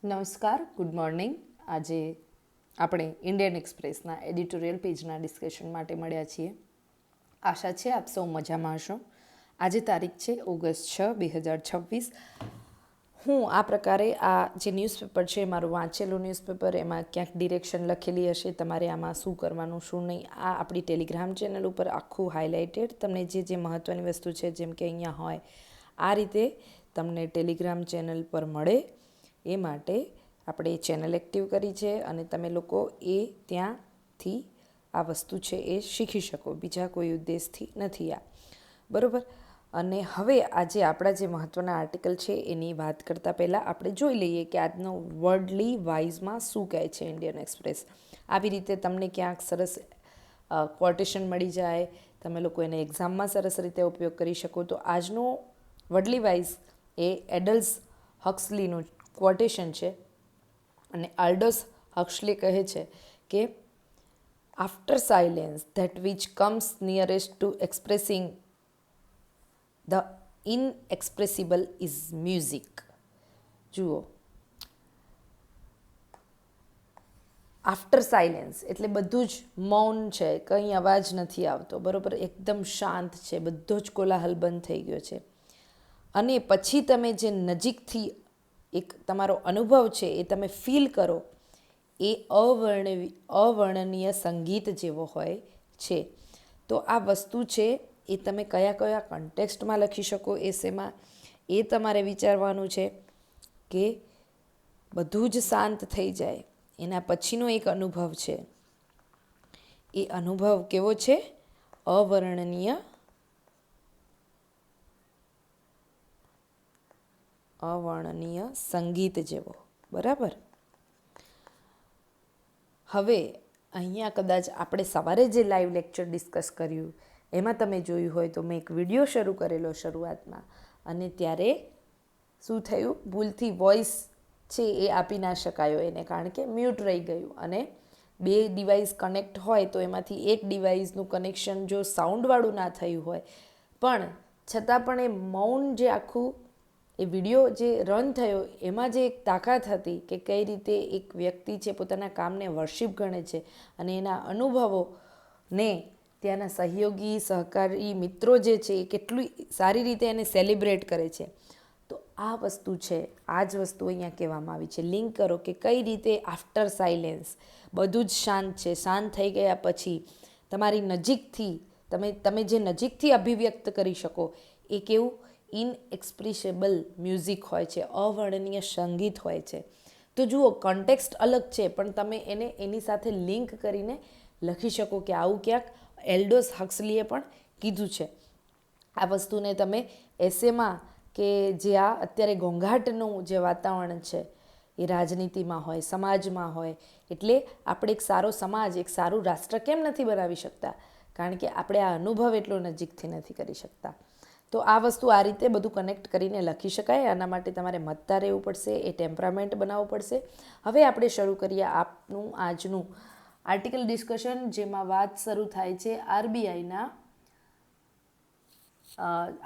નમસ્કાર, good morning. આજે આપણે ઇન્ડિયન એક્સપ્રેસના એડિટોરિયલ પેજના ડિસ્કશન માટે મળ્યા છીએ. આશા છે આપ સૌ મજામાં હશો. આજે તારીખ છે ઓગસ્ટ 6, 2026. હું આ પ્રકારે આ જે ન્યૂઝપેપર છે, મારું વાંચેલું ન્યૂઝપેપર, એમાં ક્યાંક ડિરેક્શન લખેલી હશે તમારે આમાં શું કરવાનું શું નહીં. આ આપણી ટેલિગ્રામ ચેનલ ઉપર આખું હાઇલાઇટેડ તમને જે મહત્ત્વની વસ્તુ છે, જેમ કે અહીંયા હોય આ રીતે તમને ટેલિગ્રામ ચેનલ પર મળે એ માટે આપણે ચેનલ એક્ટિવ કરી છે અને તમે લોકો એ ત્યાંથી આ વસ્તુ છે એ શીખી શકો. બીજા કોઈ ઉદ્દેશથી નથી આ, બરાબર. અને હવે આજે આપણા જે મહત્ત્વના આર્ટિકલ છે એની વાત કરતાં પહેલાં આપણે જોઈ લઈએ કે આજનો વર્લ્ડલી વાઇઝમાં શું કહે છે ઇન્ડિયન એક્સપ્રેસ. આવી રીતે તમને ક્યાંક સરસ ક્વોટેશન મળી જાય, તમે લોકો એને એક્ઝામમાં સરસ રીતે ઉપયોગ કરી શકો. તો આજનો વર્લ્ડલી વાઇઝ એ એડલ્સ હક્સલીનું ક્વોટેશન છે અને આલ્ડોસ હક્સલી કહે છે કે after silence that which comes nearest to expressing the inexpressible is music. જુઓ, આફ્ટર સાયલેન્સ એટલે બધું જ મૌન છે, કંઈ અવાજ નથી આવતો, બરાબર, એકદમ શાંત છે, બધો જ કોલાહલ બંધ થઈ ગયો છે. અને પછી તમે જે નજીકથી એક તમારો અનુભવ છે એ તમે ફીલ કરો, એ અવર્ણનીય સંગીત જેવો હોય છે. તો આ વસ્તુ છે એ તમે કયા કયા કન્ટેક્સ્ટમાં લખી શકો, એ શેમાં, એ તમારે વિચારવાનું છે. કે બધું જ શાંત થઈ જાય એના પછીનો એક અનુભવ છે, એ અનુભવ કેવો છે? અવર્ણનીય સંગીત જેવો, બરાબર. હવે અહીંયા કદાચ આપણે સવારે જે લાઈવ લેક્ચર ડિસ્કસ કર્યું એમાં તમે જોયું હોય તો મેં એક વિડીયો શરૂ કરેલો શરૂઆતમાં, અને ત્યારે શું થયું, ભૂલથી વોઇસ છે એ આપી ના શકાયો એને, કારણ કે મ્યુટ રહી ગયું. અને બે ડિવાઇસ કનેક્ટ હોય તો એમાંથી એક ડિવાઇસનું કનેક્શન જો સાઉન્ડવાળું ના થયું હોય, પણ છતાં પણ એ મૌન જે આખું એ વિડીયો જે રન થયો એમાં જે એક તાકાત હતી કે કઈ રીતે એક વ્યક્તિ છે પોતાના કામને વર્શિપ ગણે છે અને એના અનુભવોને ત્યાંના સહયોગી સહકારી મિત્રો જે છે એ કેટલી સારી રીતે એને સેલિબ્રેટ કરે છે. તો આ વસ્તુ છે, આ જ વસ્તુ અહીંયા કહેવામાં આવી છે. લિંક કરો કે કઈ રીતે આફ્ટર સાયલેન્સ બધું જ શાંત છે, શાંત થઈ ગયા પછી તમારી નજીકથી તમે જે નજીકથી અભિવ્યક્ત કરી શકો એ કેવું ઇનએક્સપ્રેસિબલ મ્યુઝિક હોય છે, અવર્ણનીય સંગીત હોય છે. તો જુઓ, કોન્ટેક્સ્ટ અલગ છે પણ તમે એને એની સાથે લિંક કરીને લખી શકો કે આવું ક્યાંક એલ્ડોસ હક્સલીએ પણ કીધું છે. આ વસ્તુને તમે એસેમાં કે જે આ અત્યારે ઘોંઘાટનું જે વાતાવરણ છે એ રાજનીતિમાં હોય, સમાજમાં હોય, એટલે આપણે એક સારો સમાજ, એક સારું રાષ્ટ્ર કેમ નથી બનાવી શકતા? કારણ કે આપણે આ અનુભવ એટલો નજીકથી નથી કરી શકતા. તો આ વસ્તુ આ રીતે બધું કનેક્ટ કરીને લખી શકાય. આના માટે તમારે મતતા રહેવું પડશે, એ ટેમ્પરામેન્ટ બનાવવું પડશે. હવે આપણે શરૂ કરીએ આપનું આજનું આર્ટિકલ ડિસ્કશન, જેમાં વાત શરૂ થાય છે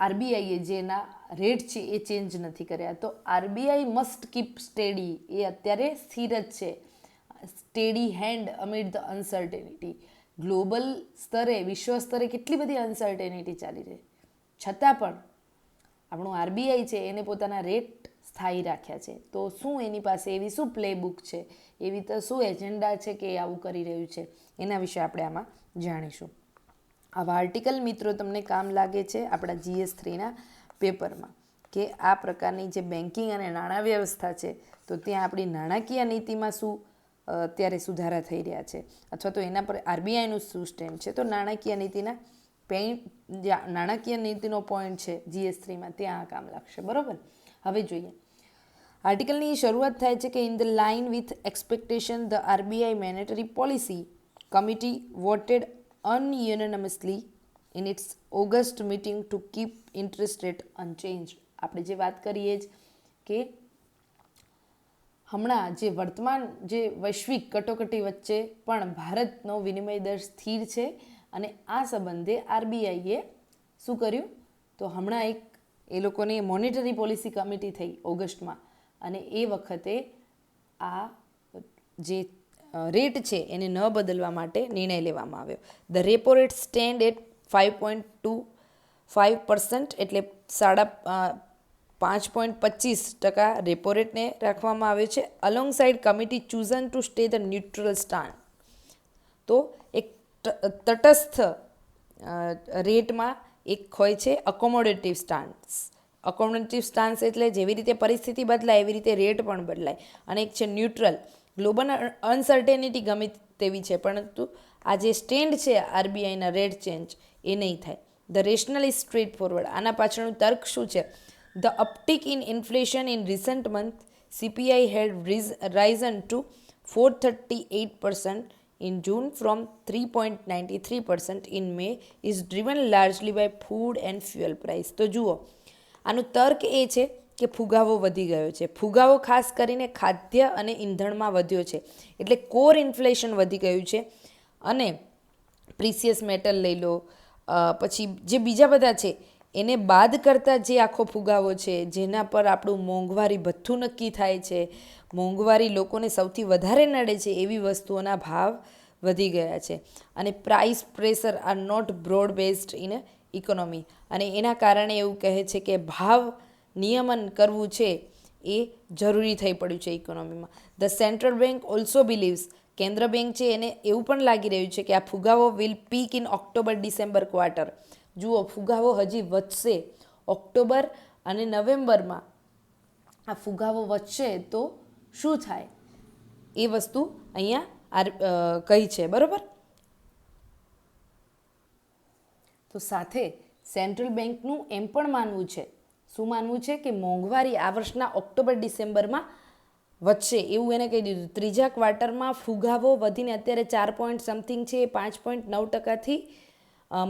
આરબીઆઈએ જેના રેટ છે એ ચેન્જ નથી કર્યા. તો આરબીઆઈ મસ્ટ કીપ સ્ટેડી, એ અત્યારે સ્થિર જ છે. Steady hand amid the uncertainty. Global સ્તરે, વિશ્વ સ્તરે કેટલી બધી અનસર્ટેનિટી ચાલી રહી, છતાં પણ આપણું આરબીઆઈ છે એને પોતાના રેટ સ્થાયી રાખ્યા છે. તો શું એની પાસે એવી શું પ્લેબુક છે, એવી તો શું એજન્ડા છે કે એ આવું કરી રહ્યું છે, એના વિશે આપણે આમાં જાણીશું. આવા આર્ટિકલ મિત્રો તમને કામ લાગે છે આપણા GS3ના પેપરમાં, કે આ પ્રકારની જે બેન્કિંગ અને નાણાં વ્યવસ્થા છે, તો ત્યાં આપણી નાણાકીય નીતિમાં શું અત્યારે સુધારા થઈ રહ્યા છે, અથવા તો એના પર આરબીઆઈનું શું સ્ટેન્ડ છે. તો નાણાકીય નીતિનો પોઈન્ટ છે GS3માં, ત્યાં આ કામ લાગશે, બરાબર. હવે જોઈએ, આર્ટિકલની શરૂઆત થાય છે કે in the line with expectation the RBI monetary policy committee voted unanimously in its August meeting to keep interest rate unchanged. આપણે જે વાત કરીએ જ કે હમણાં જે વર્તમાન જે વૈશ્વિક કટોકટી વચ્ચે પણ ભારતનો વિનિમય દર સ્થિર છે, અને આ સંબંધે આરબીઆઈએ શું કર્યું, તો હમણાં એ લોકોની મોનેટરી પોલિસી કમિટી થઈ ઓગસ્ટમાં, અને એ વખતે આ જે રેટ છે એને ન બદલવા માટે નિર્ણય લેવામાં આવ્યો. The repo rate stand at 5.25%, એટલે 5.25% રેપો રેટને રાખવામાં આવ્યો છે. Alongside committee chosen to stay the neutral stand. તો એક તટસ્થ રેટમાં એક હોય છે અકોમોડેટિવ સ્ટાન્સ. અકોમોડેટિવ સ્ટાન્સ એટલે જેવી રીતે પરિસ્થિતિ બદલાય એવી રીતે રેટ પણ બદલાય. અને એક છે ન્યુટ્રલ. ગ્લોબલ અનસર્ટેનિટી ગમે તેવી છે, પરંતુ આ જે સ્ટેન્ડ છે આરબીઆઈના રેટ ચેન્જ એ નહીં થાય. The rationale is straightforward. આના પાછળનું તર્ક શું છે? The uptick in inflation in recent month, CPI had risen to 4.38% in June from 3.93% in May is driven largely by food and fuel price. તો જુઓ, આનું તર્ક એ છે કે ફુગાવો વધી ગયો છે. ફુગાવો ખાસ કરીને ખાદ્ય અને ઈંધણમાં વધ્યો છે, એટલે કોર ઇન્ફ્લેશન વધી ગયું છે. અને પ્રિસિયસ મેટલ લઈ લો, પછી જે બીજા બધા છે એને બાદ કરતાં જે આખો ફુગાવો છે, જેના પર આપણું મોંઘવારી ભથ્થું નક્કી થાય છે, મોંઘવારી લોકોને સૌથી વધારે નડે છે એવી વસ્તુઓના ભાવ વધી ગયા છે. અને price pressure are not broad based in economy. અને એના કારણે એવું કહે છે કે ભાવ નિયમન કરવું છે એ જરૂરી થઈ પડ્યું છે ઇકોનોમીમાં. The central bank also believes, કેન્દ્ર બેંક છે એને એવું પણ લાગી રહ્યું છે કે આ ફુગાવો will peak in October December quarter. જુઓ, ફુગાવો હજી વધશે ઓક્ટોબર અને નવેમ્બરમાં. આ ફુગાવો વધશે તો શું થાય એ વસ્તુ અહીંયા કહી છે, બરાબર. તો સાથે સેન્ટ્રલ બેંકનું એમ પણ માનવું છે, શું માનવું છે કે મોંઘવારી આ વર્ષના ઓક્ટોબર-ડિસેમ્બરમાં વધશે એવું એને કહી દીધું. ત્રીજા ક્વાર્ટરમાં ફુગાવો વધીને અત્યારે 4 છે, 5.9%થી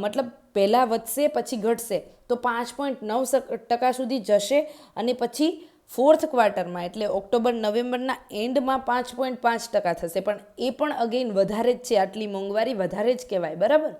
મતલબ પહેલાં વધશે પછી ઘટશે તો 5.9% સુધી જશે. અને પછી ફોર્થ ક્વાર્ટરમાં એટલે ઓક્ટોબર નવેમ્બરના એન્ડમાં 5.5% થશે. પણ એ પણ અગેન વધારે જ છે, આટલી મોંઘવારી વધારે જ કહેવાય, બરાબર.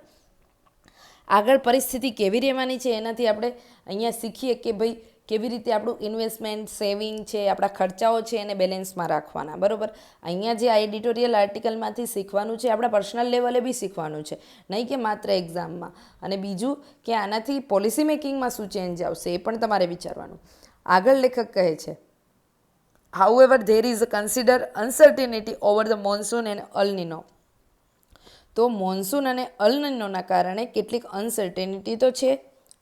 આગળ પરિસ્થિતિ કેવી રહેવાની છે એનાથી આપણે અહીંયા શીખીએ કે ભાઈ કેવી રીતે આપણું ઇન્વેસ્ટમેન્ટ, સેવિંગ છે, આપણા ખર્ચાઓ છે એને બેલેન્સમાં રાખવાના, બરાબર. અહીંયા જે આ એડિટોરિયલ આર્ટિકલમાંથી શીખવાનું છે આપણા પર્સનલ લેવલે બી શીખવાનું છે, નહીં કે માત્ર એક્ઝામમાં. અને બીજું કે આનાથી પોલિસી મેકિંગમાં શું ચેન્જ આવશે એ પણ તમારે વિચારવાનું. આગળ લેખક કહે છે, however there is a considerable uncertainty over the monsoon and El Nino. તો મોન્સૂન અને અલ નિનોના કારણે કેટલીક અનસર્ટેનિટી તો છે,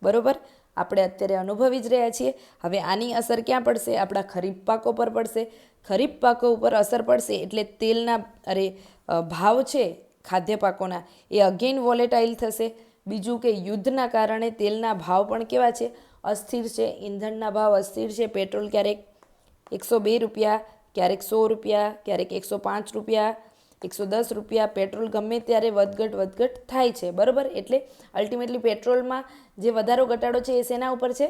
બરાબર, આપણે અત્યારે અનુભવી જ રહ્યા છીએ. હવે આની અસર ક્યાં પડશે? આપણા ખરીફ પાકો પર પડશે. ખરીફ પાકો ઉપર અસર પડશે એટલે તેલના ભાવ છે ખાદ્ય પાકોના એ અગેન વોલેટાઇલ થશે. બીજું કે યુદ્ધના કારણે તેલના ભાવ પણ કેવા છે? અસ્થિર છે. ઈંધણના ભાવ અસ્થિર છે. પેટ્રોલ ક્યારેક 102 રૂપિયા, ક્યારેક 100 રૂપિયા, ક્યારેક 105 રૂપિયા, 110 રૂપિયા. પેટ્રોલ ગમે ત્યારે વધઘટ થાય છે, બરાબર. એટલે અલ્ટિમેટલી પેટ્રોલમાં જે વધારો ઘટાડો છે એ શેના ઉપર છે?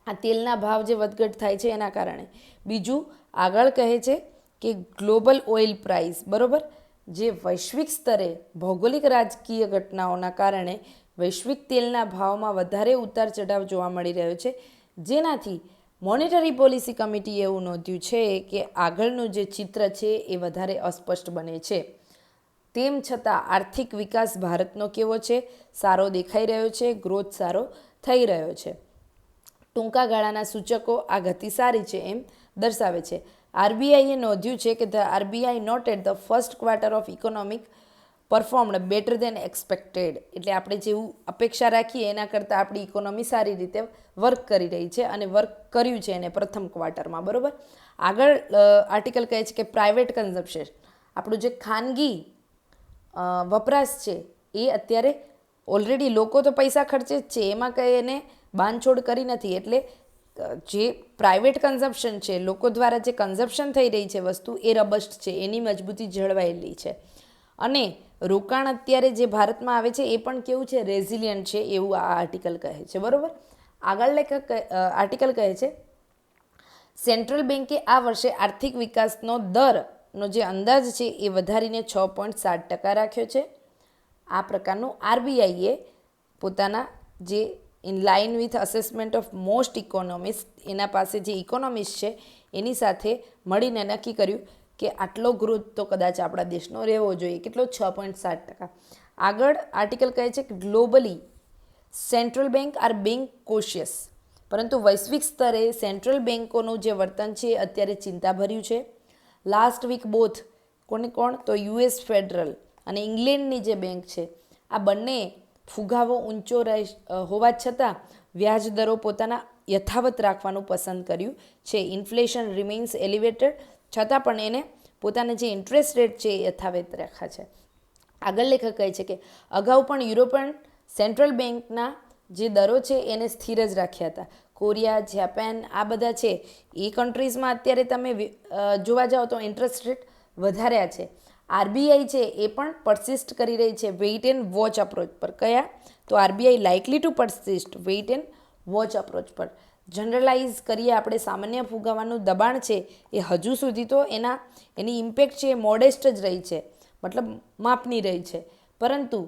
આ તેલના ભાવ જે વધઘટ થાય છે એના કારણે. બીજું આગળ કહે છે કે ગ્લોબલ ઓઇલ પ્રાઇસ, બરાબર, જે વૈશ્વિક સ્તરે ભૌગોલિક રાજકીય ઘટનાઓના કારણે વૈશ્વિક તેલના ભાવમાં વધારે ઉતાર ચઢાવ જોવા મળી રહ્યો છે, જેનાથી મોનેટરી પોલિસી કમિટીએ એવું નોંધ્યું છે કે આગળનું જે ચિત્ર છે એ વધારે અસ્પષ્ટ બને છે. તેમ છતાં આર્થિક વિકાસ ભારતનો કેવો છે? સારો દેખાઈ રહ્યો છે. ગ્રોથ સારો થઈ રહ્યો છે. ટૂંકા ગાળાના સૂચકો આ ગતિ સારી છે એમ દર્શાવે છે. આરબીઆઈએ નોંધ્યું છે કે the RBI noted the first quarter of economic performed better than expected. એટલે આપણે જેવું અપેક્ષા રાખીએ એના કરતાં આપણી ઇકોનોમી સારી રીતે વર્ક કરી રહી છે અને વર્ક કર્યું છે એને પ્રથમ ક્વાર્ટરમાં, બરાબર. આગળ આર્ટિકલ કહે છે કે પ્રાઇવેટ કન્ઝમ્પશન, આપણું જે ખાનગી વપરાશ છે એ અત્યારે ઓલરેડી લોકો તો પૈસા ખર્ચે જ છે, એમાં કંઈ એને બાંધછોડ કરી નથી. એટલે જે પ્રાઇવેટ કન્ઝમ્પશન છે, લોકો દ્વારા જે કન્ઝમ્પશન થઈ રહી છે વસ્તુ એ રબસ્ટ છે, એની મજબૂતી જળવાયેલી છે. અને રોકાણ અત્યારે જે ભારતમાં આવે છે એ પણ કેવું છે? રેઝિલિયન્ટ છે એવું આ આર્ટિકલ કહે છે, બરાબર. આગળ લેખક આર્ટિકલ કહે છે સેન્ટ્રલ બેન્કે આ વર્ષે આર્થિક વિકાસનો દરનો જે અંદાજ છે એ વધારીને 6.7% રાખ્યો છે. આ પ્રકારનું આરબીઆઈએ પોતાના જે in line with assessment of most economist, એના પાસે જે ઇકોનોમિસ્ટ છે એની સાથે મળીને નક્કી કર્યું કે આટલો ગ્રોથ તો કદાચ આપણા દેશનો રહેવો જોઈએ. કેટલો? 6.7%. આગળ આર્ટિકલ કહે છે કે globally central bank are bank cautious, પરંતુ વૈશ્વિક સ્તરે સેન્ટ્રલ બેન્કોનું જે વર્તન છે એ અત્યારે ચિંતાભર્યું છે. લાસ્ટ વીક બોથ કોણ તો યુએસ ફેડરલ અને ઇંગ્લેન્ડની જે બેંક છે આ બંને ફુગાવો ઊંચો હોવા છતાં વ્યાજ દરો પોતાના યથાવત રાખવાનું પસંદ કર્યું છે. ઇન્ફ્લેશન રિમેન્સ એલિવેટેડ છતાં પણ એને પોતાના જે ઇન્ટરેસ્ટ રેટ છે એ યથાવત રાખ્યા છે. આગળ લેખક કહે છે કે અગાઉ પણ યુરોપિયન સેન્ટ્રલ બેંકના જે દરો છે એને સ્થિર જ રાખ્યા હતા. કોરિયા, જાપાન આ બધા છે એ કન્ટ્રીઝમાં અત્યારે તમે જોવા જાઓ તો ઇન્ટરેસ્ટ રેટ વધાર્યા છે. આરબીઆઈ છે એ પણ પરસિસ્ટ કરી રહી છે વેઇટ એન્ડ વોચ અપ્રોચ પર. કયા? તો RBI likely to persist wait and watch approach પર. જનરલાઇઝ કરીએ આપણે સામાન્ય ફુગાવાનું દબાણ છે એ હજુ સુધી તો એની ઇમ્પેક્ટ છે એ મોડેસ્ટ જ રહી છે, મતલબ માપની રહી છે. પરંતુ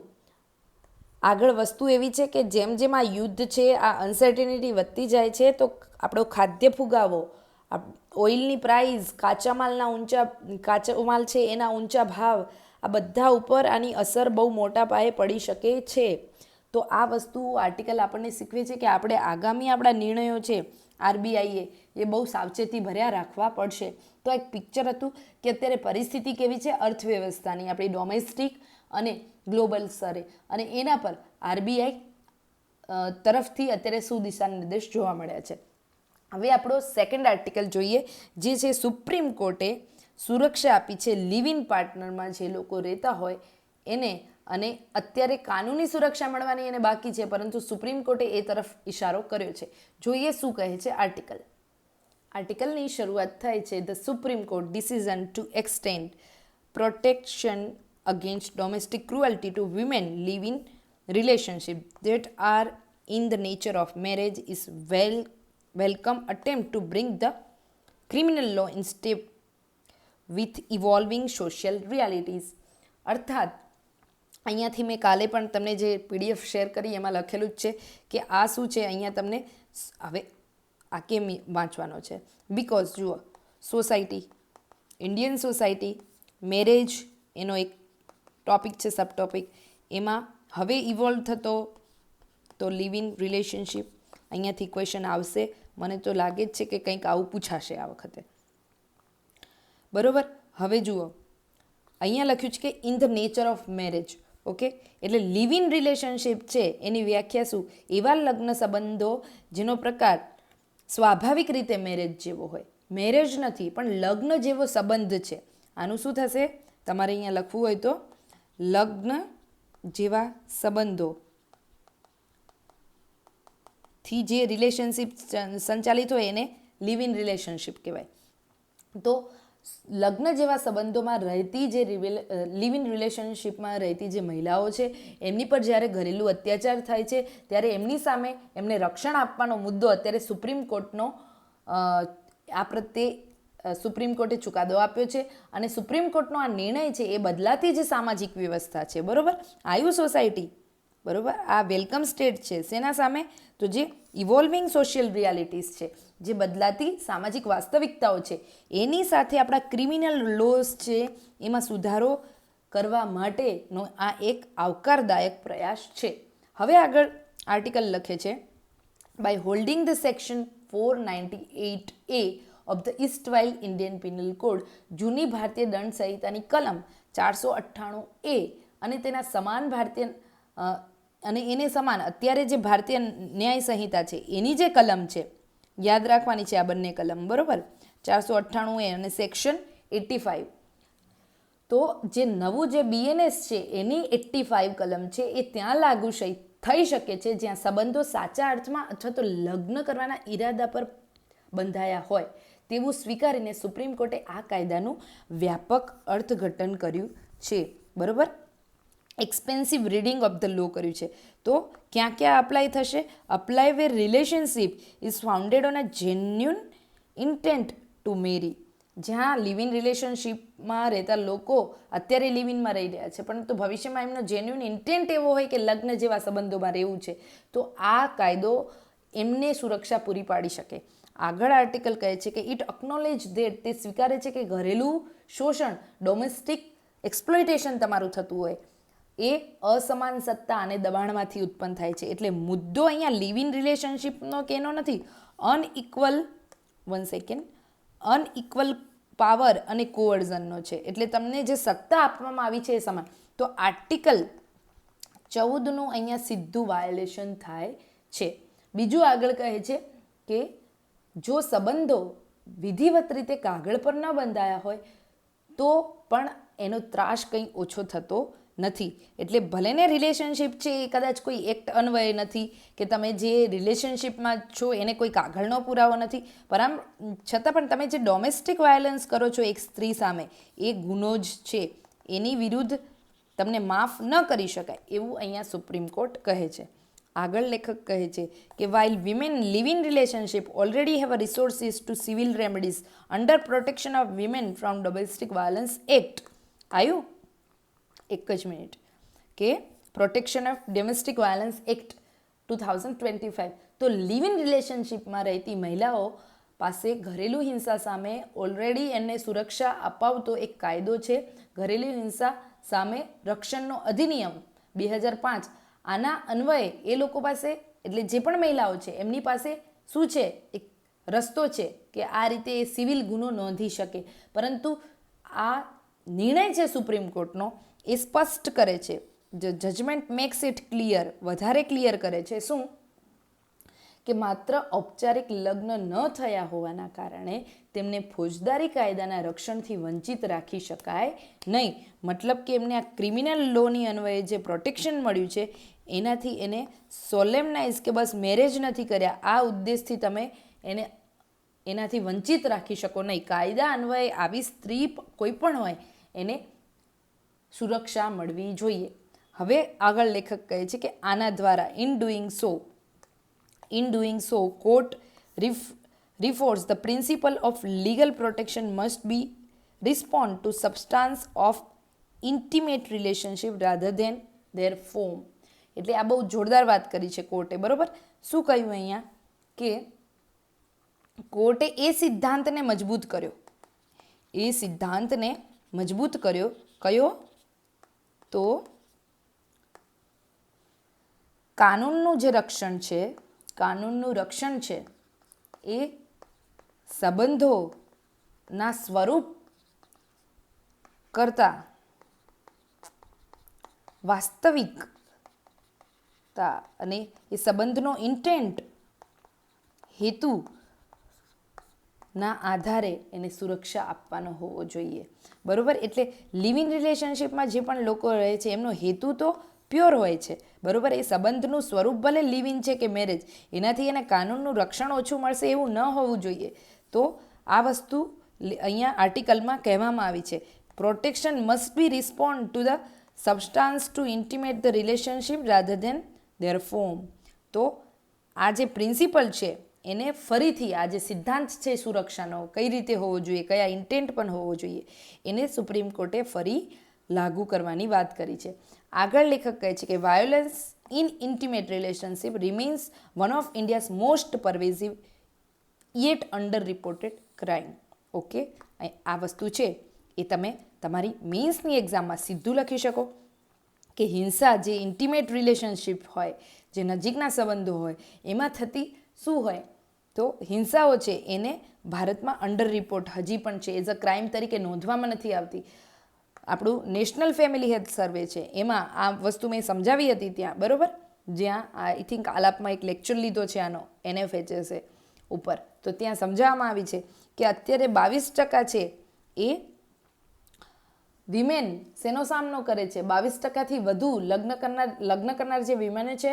આગળ વસ્તુ એવી છે કે જેમ જેમ આ યુદ્ધ છે, આ અનસર્ટેનિટી વધતી જાય છે તો આપણો ખાદ્ય ફુગાવો, ઓઇલની પ્રાઇસ, કાચો માલ છે એના ઊંચા ભાવ, આ બધા ઉપર આની અસર બહુ મોટા પાયે પડી શકે છે. તો આ વસ્તુ આર્ટિકલ આપણને શીખવે છે કે આપણે આગામી આપણા નિર્ણયો છે આરબીઆઈએ એ બહુ સાવચેતી ભર્યા રાખવા પડશે. તો એક પિક્ચર હતું કે અત્યારે પરિસ્થિતિ કેવી છે અર્થવ્યવસ્થાની, આપણી ડોમેસ્ટિક અને ગ્લોબલ સ્તરે, અને એના પર આરબીઆઈ તરફથી અત્યારે શું દિશા નિર્દેશ જોવા મળ્યા છે. હવે આપણો સેકન્ડ આર્ટિકલ જોઈએ, જે છે સુપ્રીમ કોર્ટે સુરક્ષા આપી છે લિવ ઇન પાર્ટનરમાં જે લોકો રહેતા હોય એને, અને અત્યારે કાનૂની સુરક્ષા મળવાની એને બાકી છે, પરંતુ સુપ્રીમ કોર્ટે એ તરફ ઇશારો કર્યો છે. જોઈએ શું કહે છે આર્ટિકલ. આર્ટિકલની શરૂઆત થાય છે the Supreme Court decision to extend protection against domestic cruelty to women live in relationship that are in the nature of marriage is welcome attempt to bring the criminal law in step with evolving social realities. અર્થાત અહીંયાથી મેં કાલે પણ તમને જે PDF share કરી એમાં લખેલું જ છે કે આ શું છે. અહીંયા તમને હવે આ કેમ વાંચવાનો છે, બિકોઝ જુઓ સોસાયટી, ઇન્ડિયન સોસાયટી, મેરેજ એનો એક ટોપિક છે, સબ ટોપિક, એમાં હવે ઇવોલ્વ થતો તો લિવ ઇન રિલેશનશિપ. અહીંયાથી ક્વેશ્ચન આવશે, મને તો લાગે જ છે કે કંઈક આવું પૂછાશે આ વખતે, બરાબર. હવે જુઓ અહીંયા લખ્યું છે કે in the nature of marriage. Okay, એટલે લિવ ઇન રિલેશનશિપ છે એની વ્યાખ્યા શું? એવા લગ્ન સંબંધો જેનો પ્રકાર સ્વાભાવિક રીતે મેરેજ જેવો હોય, મેરેજ નથી પણ લગ્ન જેવો સંબંધ છે. આનું શું થશે? તમારે અહીંયા લખવું હોય તો લગ્ન જેવા સંબંધો થી જે રિલેશનશિપ સંચાલિત હોય એને લિવ ઇન રિલેશનશિપ કહેવાય. તો લગ્ન જેવા સંબંધોમાં રહેતી જે લિવ ઇન રિલેશનશિપમાં રહેતી જે મહિલાઓ છે એમની પર જ્યારે ઘરેલું અત્યાચાર થાય છે ત્યારે એમની સામે એમને રક્ષણ આપવાનો મુદ્દો અત્યારે સુપ્રીમ કોર્ટનો આ પ્રત્યે સુપ્રીમ કોર્ટે ચુકાદો આપ્યો છે. અને સુપ્રીમ કોર્ટનો આ નિર્ણય છે એ બદલાતી જે સામાજિક વ્યવસ્થા છે, બરાબર, આયુ સોસાયટી, બરાબર, આ વેલકમ સ્ટેટ છે શેના સામે? તો જે ઇવોલ્વિંગ સોશિયલ રિયાલિટીઝ છે, જે બદલાતી સામાજિક વાસ્તવિકતાઓ છે એની સાથે આપણા ક્રિમિનલ લોઝ છે એમાં સુધારો કરવા માટેનો આ એક આવકારદાયક પ્રયાસ છે. હવે આગળ આર્ટિકલ લખે છે by holding the section 498A of the erstwhile Indian penal code, જૂની ભારતીય દંડ સંહિતાની કલમ 498A અને તેના સમાન ભારતીય અને એને સમાન અત્યારે જે ભારતીય ન્યાય સંહિતા છે એની જે કલમ છે, યાદ રાખવાની છે આ બંને કલમ, બરાબર, 498A અને સેક્શન 85. તો જે નવું જે બીએનએસ છે એની 85 કલમ છે એ ત્યાં લાગુ થઈ શકે છે જ્યાં સંબંધો સાચા અર્થમાં અથવા તો લગ્ન કરવાના ઈરાદા પર બંધાયા હોય તેવું સ્વીકારીને સુપ્રીમ કોર્ટે આ કાયદાનું વ્યાપક અર્થઘટન કર્યું છે, બરાબર, expensive reading of the law કર્યું છે. તો ક્યાં ક્યાં અપ્લાય થશે? Apply where relationship is founded on a genuine intent to marry. જ્યાં લિવ ઇન રિલેશનશિપમાં રહેતા લોકો અત્યારે લિવ ઇનમાં રહી રહ્યા છે પરંતુ ભવિષ્યમાં એમનો જેન્યુન ઇન્ટેન્ટ એવો હોય કે લગ્ન જેવા સંબંધોમાં રહેવું છે, તો આ કાયદો એમને સુરક્ષા પૂરી પાડી શકે. આગળ આર્ટિકલ કહે છે કે ઇટ અકનોલેજ ધેટ, તે સ્વીકારે છે કે ઘરેલું શોષણ, ડોમેસ્ટિક એક્સપ્લોઇટેશન તમારું થતું હોય એ અસમાન સત્તા અને દબાણમાંથી ઉત્પન્ન થાય છે. એટલે મુદ્દો અહીંયા લિવ ઇન રિલેશનશિપનો કે એનો નથી, અનઇક્વલ પાવર અને કોઅર્ઝનનો છે. એટલે તમને જે સત્તા આપવામાં આવી છે એ સમાન. તો આર્ટિકલ 14નું અહીંયા સીધું વાયોલેશન થાય છે. બીજું આગળ કહે છે કે જો સંબંધો વિધિવત રીતે કાગળ પર ન બંધાયા હોય તો પણ એનો ત્રાસ કંઈ ઓછો થતો નથી. એટલે ભલે ને રિલેશનશિપ છે એ કદાચ કોઈ એક્ટ અન્વયે નથી કે તમે જે રિલેશનશિપમાં છો એને કોઈ કાગળનો પુરાવો નથી, છતાં પણ તમે જે ડોમેસ્ટિક વાયોલન્સ કરો છો એક સ્ત્રી સામે એ ગુનો જ છે, એની વિરુદ્ધ તમને માફ ન કરી શકાય એવું અહીંયા સુપ્રીમ કોર્ટ કહે છે. આગળ લેખક કહે છે કે while women live in relationship already have a resources to civil remedies under protection of women from domestic violence act. આવ્યું એક જ મિનિટ કે protection of domestic violence act 2025. તો લિવ ઇન રિલેશનશિપમાં રહેતી મહિલાઓ પાસે ઘરેલું હિંસા સામે ઓલરેડી એને સુરક્ષા અપાવતો એક કાયદો છે, ઘરેલું હિંસા સામે રક્ષણનો અધિનિયમ 2005. આના અન્વયે એ લોકો પાસે, એટલે જે પણ મહિલાઓ છે એમની પાસે શું છે, એક રસ્તો છે કે આ રીતે એ સિવિલ ગુનો નોંધી શકે. પરંતુ આ નિર્ણય છે સુપ્રીમ કોર્ટનો એ સ્પષ્ટ કરે છે, જજમેન્ટ મેક્સ ઇટ ક્લિયર, વધારે ક્લિયર કરે છે શું, કે માત્ર ઔપચારિક લગ્ન ન થયા હોવાના કારણે તેમને ફોજદારી કાયદાના રક્ષણથી વંચિત રાખી શકાય નહીં. મતલબ કે એમને આ ક્રિમિનલ લોની અન્વયે જે પ્રોટેક્શન મળ્યું છે એનાથી એને સોલેમનાઇઝ કે બસ મેરેજ નથી કર્યા આ ઉદ્દેશથી તમે એને એનાથી વંચિત રાખી શકો નહીં. કાયદા અન્વયે આવી સ્ત્રી કોઈ પણ હોય એને સુરક્ષા મળવી જોઈએ. હવે આગળ લેખક કહે છે કે આના દ્વારા In doing so, court reinforce the principle of legal protection must be respond to substance of intimate relationship rather than their form. એટલે આ બહુ જોરદાર વાત કરી છે કોર્ટે, બરોબર. શું કહ્યું અહીંયા કે કોર્ટે એ સિદ્ધાંતને મજબૂત કર્યો, કયો તો કાનૂનનું રક્ષણ છે એ સંબંધોના સ્વરૂપ કરતાં વાસ્તવિકતા અને એ સંબંધનો ઇન્ટેન્ટ હેતુના આધારે એને સુરક્ષા આપવાનો હોવો જોઈએ, બરોબર. એટલે લિવ ઇન રિલેશનશિપમાં જે પણ લોકો રહે છે એમનો હેતુ તો પ્યોર હોય છે, બરોબર. એ સંબંધનું સ્વરૂપ ભલે લિવ ઇન છે કે મેરેજ, એનાથી એને કાનૂનનું રક્ષણ ઓછું મળશે એવું ન હોવું જોઈએ. તો આ વસ્તુ અહીંયા આર્ટિકલમાં કહેવામાં આવી છે. Protection must be respond to the substance to intimate the relationship rather than their form. તો આ જે પ્રિન્સિપલ છે એને ફરીથી આ જે સિદ્ધાંત છે સુરક્ષાનો કઈ રીતે હોવો જોઈએ, કયા ઇન્ટેન્ટ પણ હોવો જોઈએ, એને સુપ્રીમ કોર્ટે ફરી લાગુ કરવાની વાત કરી છે. આગળ લેખક કહે છે કે violence in intimate relationship remains one of India's most pervasive yet under reported crime. Okay, આ વસ્તુ છે એ તમે તમારી મેન્સની એક્ઝામમાં સીધું લખી શકો કે હિંસા જે ઇન્ટિમેટ રિલેશનશિપ હોય, જે નજીકના સંબંધો હોય એમાં થતી શું હોય તો હિંસાઓ છે એને ભારતમાં અંડર રિપોર્ટ હજી પણ છે, એઝ અ ક્રાઇમ તરીકે નોંધવામાં નથી આવતી. આપણું નેશનલ ફેમિલી હેલ્થ સર્વે છે એમાં આ વસ્તુ મેં સમજાવી હતી ત્યાં, બરાબર, જ્યાં આઈ થિંક આલાપમાં એક લેક્ચર લીધો છે આનો NFHSA ઉપર, તો ત્યાં સમજાવવામાં આવી છે કે અત્યારે 22% છે એ વિમેન શેનો સામનો કરે છે, 22%થી વધુ લગ્ન કરનાર જે વિમેન છે,